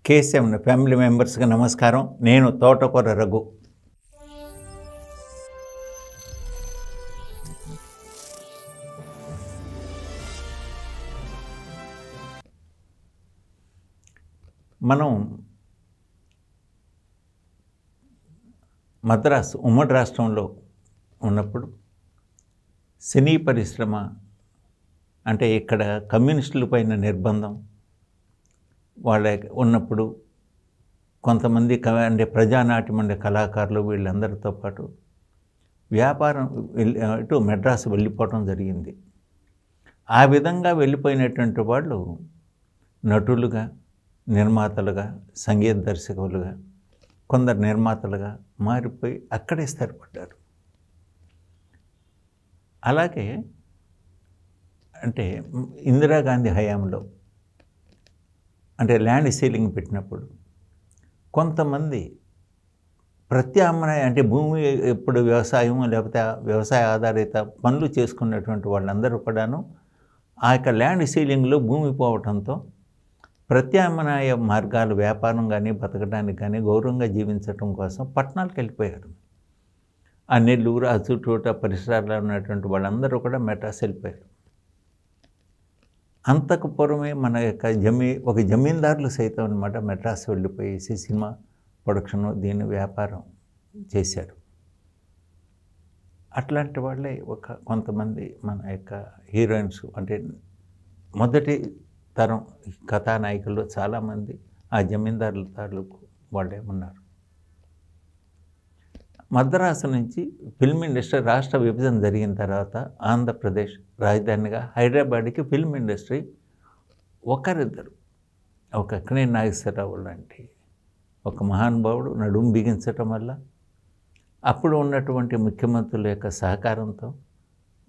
KCM family మెంబర్స్కి నమస్కారం. నేను తోటకూర రఘు. మనం మద్రాసు ఉమ్మడి రాష్ట్రంలో ఉన్నప్పుడు సినీ పరిశ్రమ అంటే ఇక్కడ కమ్యూనిస్టుల పైన నిర్బంధం వాళ్ళ ఉన్నప్పుడు కొంతమంది అంటే ప్రజానాట్యం ఉండే కళాకారులు వీళ్ళందరితో పాటు వ్యాపారం ఇటు మెడ్రాసు వెళ్ళిపోవటం జరిగింది. ఆ విధంగా వెళ్ళిపోయినటువంటి వాళ్ళు నటులుగా, నిర్మాతలుగా, సంగీత దర్శకులుగా, కొందరు నిర్మాతలుగా మారిపోయి అక్కడే స్థిరపడ్డారు. అలాగే అంటే ఇందిరాగాంధీ హయాంలో అంటే ల్యాండ్ సీలింగ్ పెట్టినప్పుడు కొంతమంది ప్రత్యామ్నాయ అంటే భూమి ఇప్పుడు వ్యవసాయం లేకపోతే వ్యవసాయ ఆధారిత పనులు చేసుకున్నటువంటి వాళ్ళందరూ కూడాను ఆ యొక్క ల్యాండ్ సీలింగ్లో భూమి పోవడంతో ప్రత్యామ్నాయ మార్గాలు వ్యాపారం కానీ బతకడానికి కానీ గౌరవంగా జీవించడం కోసం పట్టణాలకు వెళ్ళిపోయారు. ఆ నెల్లూరు ఆ చుట్టూట పరిసరాల్లో ఉన్నటువంటి వాళ్ళందరూ కూడా మెడ్రాస్ వెళ్ళిపోయారు. అంతకు పూర్వమే మన యొక్క ఒక జమీందారులు సైతం అనమాట మెడ్రాస్ వెళ్ళిపోయేసి సినిమా ప్రొడక్షను దీన్ని వ్యాపారం చేశారు. అట్లాంటి వాళ్ళే కొంతమంది మన యొక్క హీరోయిన్స్ అంటే మొదటి తరం కథానాయకులు చాలామంది ఆ జమీందారుల తాలూకు వాళ్ళే ఉన్నారు. మద్రాసు నుంచి ఫిల్మ్ ఇండస్ట్రీ రాష్ట్ర విభజన జరిగిన తర్వాత ఆంధ్రప్రదేశ్ రాజధానిగా హైదరాబాద్కి ఫిల్మ్ ఇండస్ట్రీ ఒకరిద్దరు ఒక అక్కినే నాగేశ్వరరావు లాంటి ఒక మహానుభావుడు నడుము బిగించటం వల్ల అప్పుడు ఉన్నటువంటి ముఖ్యమంత్రుల యొక్క సహకారంతో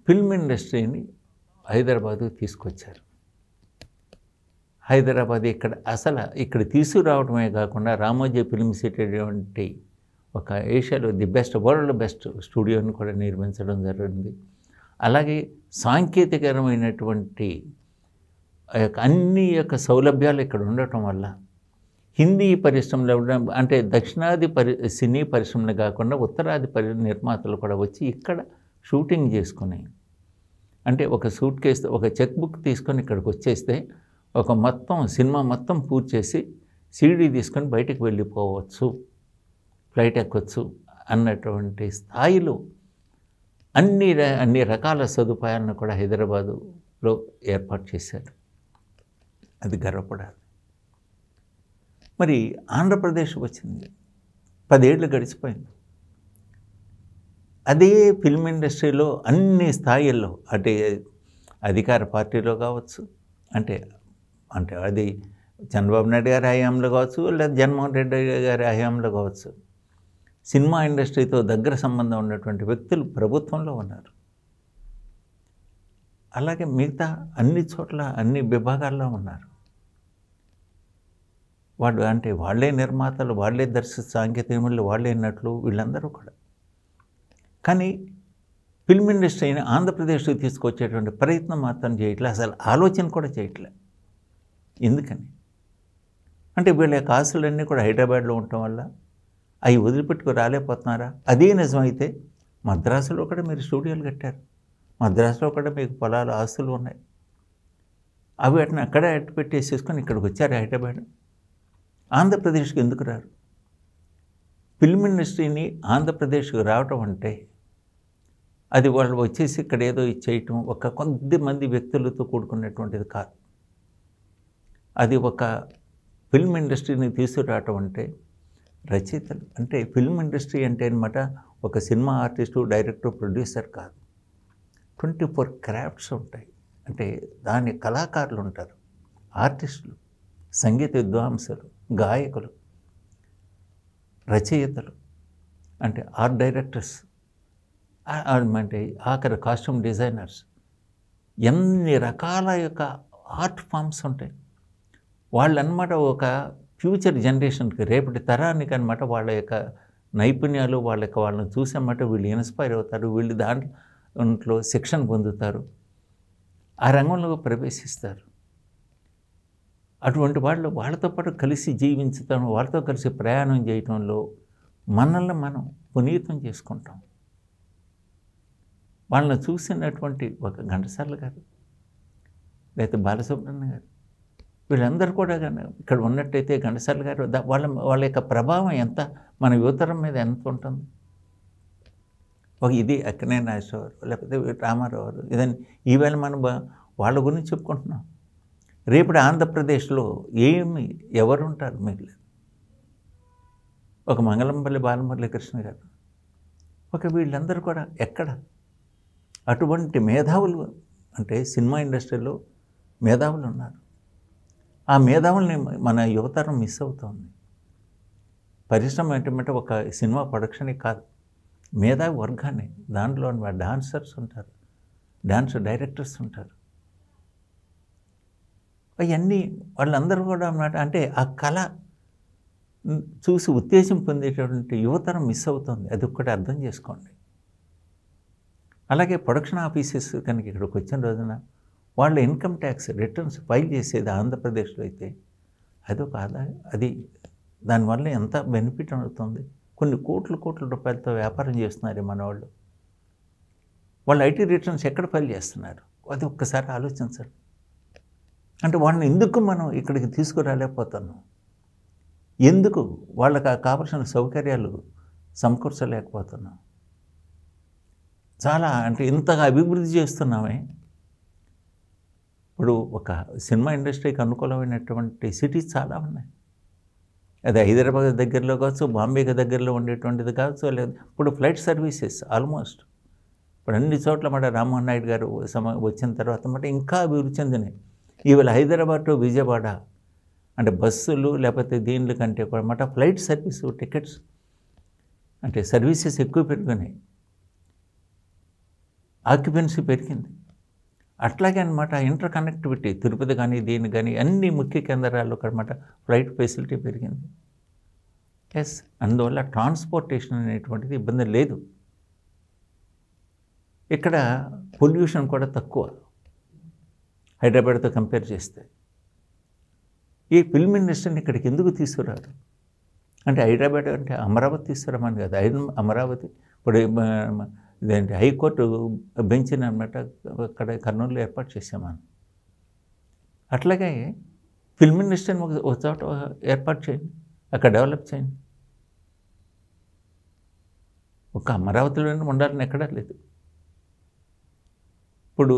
ఫిల్మ్ ఇండస్ట్రీని హైదరాబాదుకు తీసుకొచ్చారు. హైదరాబాద్ ఇక్కడ తీసుకురావడమే కాకుండా రామోజీ ఫిల్మ్ సిటీ వంటి ఒక ఏషియాలో వరల్డ్ బెస్ట్ స్టూడియోని కూడా నిర్మించడం జరిగింది. అలాగే సాంకేతికరమైనటువంటి అన్ని యొక్క సౌలభ్యాలు ఇక్కడ ఉండటం వల్ల హిందీ పరిశ్రమలో అంటే దక్షిణాది సినీ పరిశ్రమలు కాకుండా ఉత్తరాది నిర్మాతలు కూడా వచ్చి ఇక్కడ షూటింగ్ చేసుకుని అంటే ఒక సూట్ కేసు ఒక చెక్ బుక్ తీసుకొని ఇక్కడికి వచ్చేస్తే ఒక సినిమా మొత్తం పూర్తి చేసి సీడీ తీసుకొని బయటకు వెళ్ళిపోవచ్చు, ఫ్లైట్ ఎక్కొచ్చు అన్నటువంటి స్థాయిలో అన్ని రకాల సదుపాయాలను కూడా హైదరాబాదులో ఏర్పాటు చేశారు. అది గర్వపడాలి. మరి ఆంధ్రప్రదేశ్ వచ్చింది, 10 ఏళ్ళు గడిచిపోయింది. అదే ఫిల్మ్ ఇండస్ట్రీలో అన్ని స్థాయిల్లో అంటే అధికార పార్టీలో కావచ్చు అంటే అది చంద్రబాబు నాయుడు గారి హయాంలో కావచ్చు లేదా జగన్మోహన్ రెడ్డి గారి హయాంలో కావచ్చు సినిమా ఇండస్ట్రీతో దగ్గర సంబంధం ఉన్నటువంటి వ్యక్తులు ప్రభుత్వంలో ఉన్నారు. అలాగే మిగతా అన్ని చోట్ల అన్ని విభాగాల్లో ఉన్నారు. వాళ్ళే నిర్మాతలు, వాళ్ళే సాంకేతికములు, వాళ్ళే నటులు, వీళ్ళందరూ కూడా. కానీ ఫిల్మ్ ఇండస్ట్రీని ఆంధ్రప్రదేశ్కి తీసుకొచ్చేటువంటి ప్రయత్నం మాత్రం చేయట్లే, అసలు ఆలోచన కూడా చేయట్లే. ఎందుకని అంటే వీళ్ళ యొక్క ఆస్తులన్నీ కూడా హైదరాబాద్లో ఉండటం వల్ల అవి వదిలిపెట్టుకు రాలేకపోతున్నారా? అదే నిజమైతే మద్రాసులో కూడా మీరు స్టూడియోలు కట్టారు, మద్రాసులో కూడా మీకు పొలాలు ఆస్తులు ఉన్నాయి, అవి వాటిని అక్కడే అట్టు పెట్టేసేసుకొని ఇక్కడికి వచ్చారు హైదరాబాద్. ఆంధ్రప్రదేశ్కి ఎందుకు రారు? ఫిల్మ్ ఇండస్ట్రీని ఆంధ్రప్రదేశ్కి రావటం అంటే అది వాళ్ళు వచ్చేసి ఇక్కడ ఏదో చేయటం కొద్దిమంది వ్యక్తులతో కూడుకున్నటువంటిది కాదు. అది ఒక ఫిల్మ్ ఇండస్ట్రీని తీసుకురావటం అంటే రచయితలు అంటే ఫిల్మ్ ఇండస్ట్రీ అంటే అనమాట ఒక సినిమా ఆర్టిస్టు, డైరెక్టర్, ప్రొడ్యూసర్ కాదు, 24 క్రాఫ్ట్స్ ఉంటాయి. అంటే దాని కళాకారులు ఉంటారు, ఆర్టిస్టులు, సంగీత విద్వాంసులు, గాయకులు, రచయితలు అంటే ఆర్ట్ డైరెక్టర్స్ అంటే ఆఖరి కాస్ట్యూమ్ డిజైనర్స్, ఎన్ని రకాల యొక్క ఆర్ట్ ఫామ్స్ ఉంటాయి. వాళ్ళన్నమాట ఒక ఫ్యూచర్ జనరేషన్కి రేపటి తరానికి అనమాట వాళ్ళ యొక్క నైపుణ్యాలు వాళ్ళని చూసామంటే వీళ్ళు ఇన్స్పైర్ అవుతారు, వీళ్ళు దాంట్లో శిక్షణ పొందుతారు, ఆ రంగంలో ప్రవేశిస్తారు. అటువంటి వాళ్ళతో పాటు కలిసి జీవించటం, వాళ్ళతో కలిసి ప్రయాణం చేయటంలో మనల్ని మనం పునీతం చేసుకుంటాం. వాళ్ళని చూసినటువంటి ఒక ఘంటసాల గారు, లేకపోతే బాలసుబ్రహ్మణ్యం గారు, వీళ్ళందరూ కూడా ఇక్కడ ఉన్నట్టయితే ఘంటసాల గారు వాళ్ళ యొక్క ప్రభావం ఎంత మన యువతరం మీద ఎంత ఉంటుంది. ఇది అక్కినేని నాగేశ్వరరావు లేకపోతే రామారావు గారు, ఇదని ఈవేళ మనం వాళ్ళ గురించి చెప్పుకుంటున్నాం. రేపటి ఆంధ్రప్రదేశ్లో ఎవరు ఉంటారు మిగిలిన? ఒక మంగళంపల్లి బాలమురళీకృష్ణ గారు, వీళ్ళందరూ కూడా ఎక్కడ? అటువంటి మేధావులు, అంటే సినిమా ఇండస్ట్రీలో మేధావులు ఉన్నారు. ఆ మేధావుల్ని మన యువతరం మిస్ అవుతుంది. పరిశ్రమ ఏంటంటే ఒక సినిమా ప్రొడక్షనే కాదు, మేధావి వర్గాన్ని, దాంట్లో డాన్సర్స్ ఉంటారు, డాన్స్ డైరెక్టర్స్ ఉంటారు. అవన్నీ వాళ్ళందరూ కూడా అన్నమాట. అంటే ఆ కళ చూసి ఉత్తేజం పొందేటటువంటి యువతరం మిస్ అవుతుంది. అది ఒక్కటి అర్థం చేసుకోండి. అలాగే ప్రొడక్షన్ ఆఫీసెస్ కనుక ఇక్కడికి వచ్చిన రోజున వాళ్ళ ఇన్కమ్ ట్యాక్స్ రిటర్న్స్ ఫైల్ చేసేది ఆంధ్రప్రదేశ్లో అయితే అదొక ఆదాయం. దానివల్ల ఎంత బెనిఫిట్ అవుతుంది. కొన్ని కోట్ల రూపాయలతో వ్యాపారం చేస్తున్నారు మన వాళ్ళు. వాళ్ళు ఐటీ రిటర్న్స్ ఎక్కడ ఫైల్ చేస్తున్నారు? అది ఒక్కసారి ఆలోచించండి. అంటే వాళ్ళని ఎందుకు మనం ఇక్కడికి తీసుకురాలేకపోతున్నాం? ఎందుకు వాళ్ళకి కావలసిన సౌకర్యాలు సమకూర్చలేకపోతున్నాం? చాలా అంటే ఇంతగా అభివృద్ధి చేస్తున్నామే. ఇప్పుడు ఒక సినిమా ఇండస్ట్రీకి అనుకూలమైనటువంటి సిటీస్ చాలా ఉన్నాయి. అది హైదరాబాద్ దగ్గరలో కావచ్చు, బాంబేకి దగ్గరలో ఉండేటువంటిది కావచ్చు. లేదు ఇప్పుడు ఫ్లైట్ సర్వీసెస్ ఆల్మోస్ట్ ఇప్పుడు అన్ని చోట్ల మాట రామ్మోహన్ నాయుడు గారు వచ్చిన తర్వాత మాట ఇంకా అభివృద్ధి చెందినాయి. ఇవాళ హైదరాబాద్ టు విజయవాడ అంటే బస్సులు లేకపోతే దీనిల కంటే కూడా మాట ఫ్లైట్ సర్వీసు టికెట్స్ అంటే సర్వీసెస్ ఎక్కువ పెరిగినాయి, ఆక్యుపెన్సీ పెరిగింది. అట్లాగే అనమాట ఇంటర్ కనెక్టివిటీ తిరుపతి కానీ దీని కానీ అన్ని ముఖ్య కేంద్రాల్లో అనమాట ఫ్లైట్ ఫెసిలిటీ పెరిగింది. అందువల్ల ట్రాన్స్పోర్టేషన్ అనేటువంటిది ఇబ్బంది లేదు. ఇక్కడ పొల్యూషన్ కూడా తక్కువ హైదరాబాద్తో కంపేర్ చేస్తే. ఈ ఫిల్మ్ ఇండస్ట్రీని ఇక్కడికి ఎందుకు తీసుకురారు అంటే హైదరాబాద్ అంటే అమరావతి తీసుకురామని కాదు. అమరావతి ఇప్పుడు ఇదేంటి హైకోర్టు బెంచ్ని అనమాట అక్కడ కర్నూలులో ఏర్పాటు చేసామని. అట్లాగే ఫిల్మ్ ఇండస్ట్రీని ఒక చోట ఏర్పాటు చేయండి, అక్కడ డెవలప్ చేయండి. ఒక అమరావతిలోనే ఉండాలని ఎక్కడా లేదు. ఇప్పుడు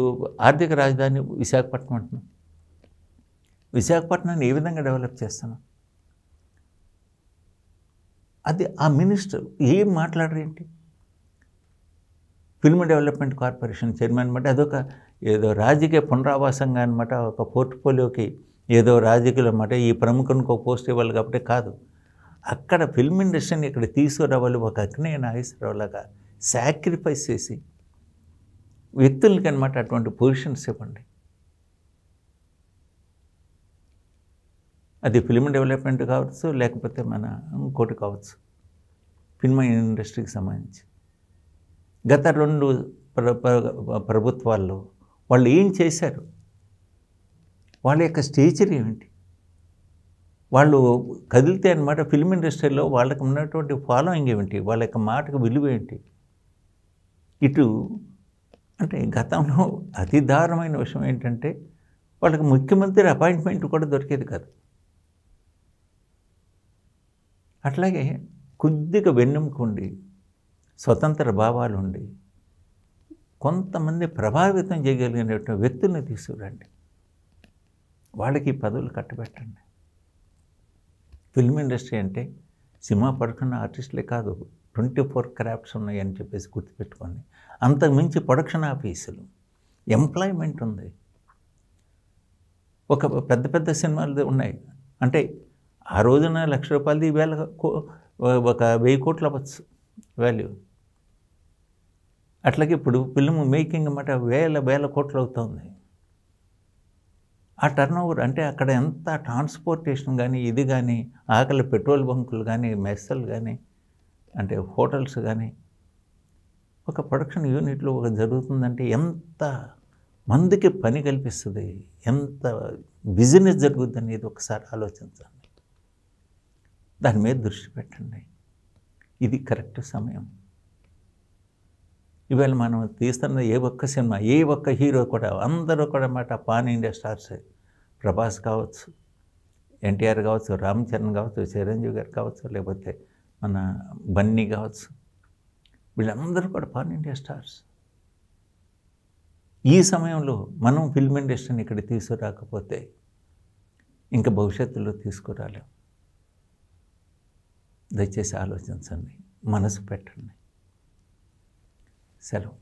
ఆర్థిక రాజధాని విశాఖపట్నం అంటున్నాం. విశాఖపట్నాన్ని ఏ విధంగా డెవలప్ చేస్తున్నాం? అది ఆ మినిస్టర్ ఏం మాట్లాడరేంటి? ఫిల్మ్ డెవలప్మెంట్ కార్పొరేషన్ చైర్మన్ అనమాట. అదొక ఏదో రాజకీయ పునరావాసంగా అనమాట. ఒక పోర్ట్ఫోలియోకి ఏదో రాజకీయాలు అనమాట ఈ ప్రముఖునికి ఒక పోస్ట్ ఇవ్వాలి కాబట్టి కాదు. అక్కడ ఫిల్మ్ ఇండస్ట్రీని ఇక్కడ తీసుకురావాలి. ఒక అక్కినేని నాగేశ్వరరావు లాగా సాక్రిఫైస్ చేసి వ్యక్తులకి అనమాట అటువంటి పొజిషన్స్ ఇవ్వండి. అది ఫిల్మ్ డెవలప్మెంట్ కావచ్చు, లేకపోతే మన ఇంకోటి కావచ్చు, ఫిల్మ్ ఇండస్ట్రీకి సంబంధించి. గత 2 ప్రభుత్వాల్లో వాళ్ళు ఏం చేశారు? వాళ్ళ యొక్క స్టేచర్ ఏమిటి? వాళ్ళు కదిలితే అనమాట ఫిల్మ్ ఇండస్ట్రీలో వాళ్ళకి ఉన్నటువంటి ఫాలోయింగ్ ఏమిటి? వాళ్ళ యొక్క మాటకు విలువ ఏంటి? ఇటు అంటే గతంలో అతి దారుణమైన విషయం ఏంటంటే వాళ్ళకి ముఖ్యమంత్రి అపాయింట్మెంట్ కూడా దొరికేది కాదు. అట్లాగే కొద్దిగా వెన్నెముకుండి స్వతంత్ర భావాలు ఉండి కొంతమంది ప్రభావితం చేయగలిగినటువంటి వ్యక్తుల్ని తీసుకురండి, వాళ్ళకి పదవులు కట్టబెట్టండి. ఫిల్మ్ ఇండస్ట్రీ అంటే సినిమా ప్రొడక్షన్ ఆర్టిస్టులే కాదు, 24 క్రాఫ్ట్స్ ఉన్నాయని చెప్పేసి గుర్తుపెట్టుకోండి. అంతకుమించి ప్రొడక్షన్ ఆఫీసులు, ఎంప్లాయ్మెంట్ ఉంది. ఒక పెద్ద సినిమాలు ఉన్నాయి అంటే ఆ రోజున ₹1,00,000 ఈవేళ ఒక 1000 కోట్లు అవ్వచ్చు వాల్యూ. అట్లాగే ఇప్పుడు ఫిల్మ్ మేకింగ్ అన్నమాట వేల కోట్లు అవుతుంది. ఆ టర్నోవర్ అంటే అక్కడ ఎంత ట్రాన్స్పోర్టేషన్ కానీ ఇది కానీ ఆకలి పెట్రోల్ బంకులు కానీ మెస్సలు కానీ అంటే హోటల్స్ కానీ ఒక ప్రొడక్షన్ యూనిట్లో ఒక జరుగుతుందంటే ఎంత మందికి పని కల్పిస్తుంది, ఎంత బిజినెస్ జరుగుద్ది అనేది ఒకసారి ఆలోచించండి. దాని మీద దృష్టి పెట్టండి. ఇది కరెక్ట్ సమయం. ఇవాళ మనం తీస్తున్న ఏ ఒక్క సినిమా, ఏ ఒక్క హీరో కూడా, అందరూ కూడా మాట పాన్ ఇండియా స్టార్సే. ప్రభాస్ కావచ్చు, ఎన్టీఆర్ కావచ్చు, రామ్ చరణ్ కావచ్చు, చిరంజీవి గారు కావచ్చు, లేకపోతే మన బన్నీ కావచ్చు, వీళ్ళందరూ కూడా పాన్ ఇండియా స్టార్స్. ఈ సమయంలో మనం ఫిల్మ్ ఇండస్ట్రీని ఇక్కడ తీసుకురాకపోతే ఇంకా భవిష్యత్తులో తీసుకురాలేం. దయచేసి ఆలోచించండి, మనసు పెట్టండి. సెలవు.